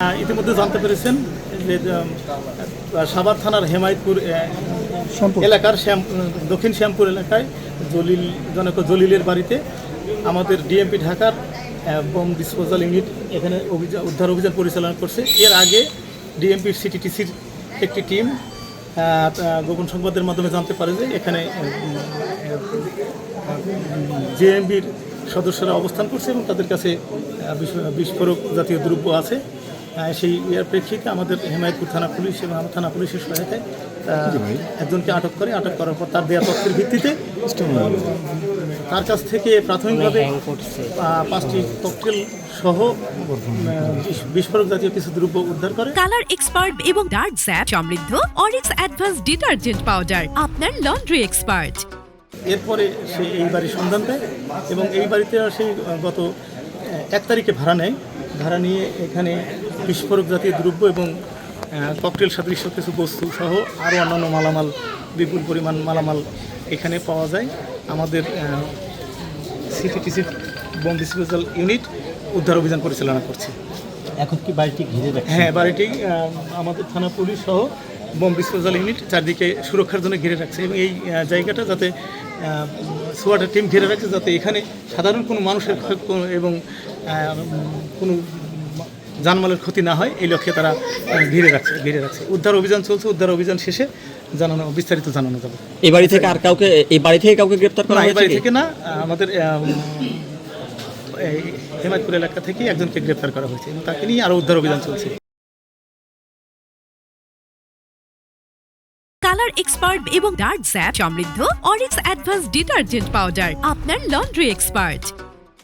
ইতিমধ্যে জানতে পেরেছেন যে সাভার থানার হেমায়তপুর এলাকার দক্ষিণ শ্যামপুর এলাকায় জলিলের বাড়িতে আমাদের ডিএমপি ঢাকার বোম ডিসপোজাল ইউনিট এখানে উদ্ধার অভিযান পরিচালনা করছে। এর আগে ডিএমপির সিটিটিসির একটি টিম গোপন সংবাদের মাধ্যমে জানতে পারে যে এখানে জেএমবির সদস্যরা অবস্থান করছে এবং তাদের কাছে বিস্ফোরক জাতীয় দ্রব্য আছে। সেই এর প্রেক্ষিতে আমাদের হেমায়তপুর থানা পুলিশ এবং আমার থানা পুলিশের সহায়তায় একজনকে আটক করার পর তার দেওয়া তথ্যের ভিত্তিতে তার কাছ থেকে প্রাথমিকভাবে 5টি ককটেল সহ বিস্ফোরক জাতীয় কিছু দ্রব্য উদ্ধার করে। কালার এক্সপার্ট এবং ডার্ক স্যাপ সমৃদ্ধ অরিক্স অ্যাডভান্স ডিটারজেন্ট পাউডার আপনার লন্ড্রি এক্সপার্ট। এরপরে সে এই বাড়ির সন্ধান দেয় এবং এই বাড়িতে সেই গত 1 তারিখে ভাড়া নিয়ে এখানে বিস্ফোরক জাতীয় দ্রব্য এবং ককটেল সদৃশ্য কিছু বস্তু সহ আরও অন্যান্য মালামাল, বিপুল পরিমাণ মালামাল এখানে পাওয়া যায়। আমাদের সিটিটিসি বোম ডিসপোজাল ইউনিট উদ্ধার অভিযান পরিচালনা করছে। এখন কি বাড়িটি ঘিরে রাখছে? হ্যাঁ, বাড়িটি আমাদের থানা পুলিশ সহ বোম ডিসপোজাল ইউনিট চারদিকে সুরক্ষার জন্য ঘিরে রাখছে এবং এই জায়গাটা যাতে সোয়াটের টিম ঘিরে রাখছে যাতে এখানে সাধারণ কোনো মানুষের এবং কোনো জানমালের ক্ষতি না হয় এই লক্ষ্যে তারা ঘিরে রাখছে। উদ্ধার অভিযান চলছে। উদ্ধার অভিযান শেষে বিস্তারিত জানানো যাবে। এই বাড়ি থেকে কাউকে গ্রেপ্তার করা হয়েছে? এই বাড়ি থেকে না, আমাদের হেমায়তপুর এলাকা থেকে একজনকে গ্রেপ্তার করা হয়েছে এবং তাকে নিয়ে আরও উদ্ধার অভিযান চলছে। কালার এক্সপার্ট এবং ডার্ক স্যাপ সমৃদ্ধ অরিক্স অ্যাডভান্স ডিটারজেন্ট পাউডার আপনার লন্ড্রি এক্সপার্ট।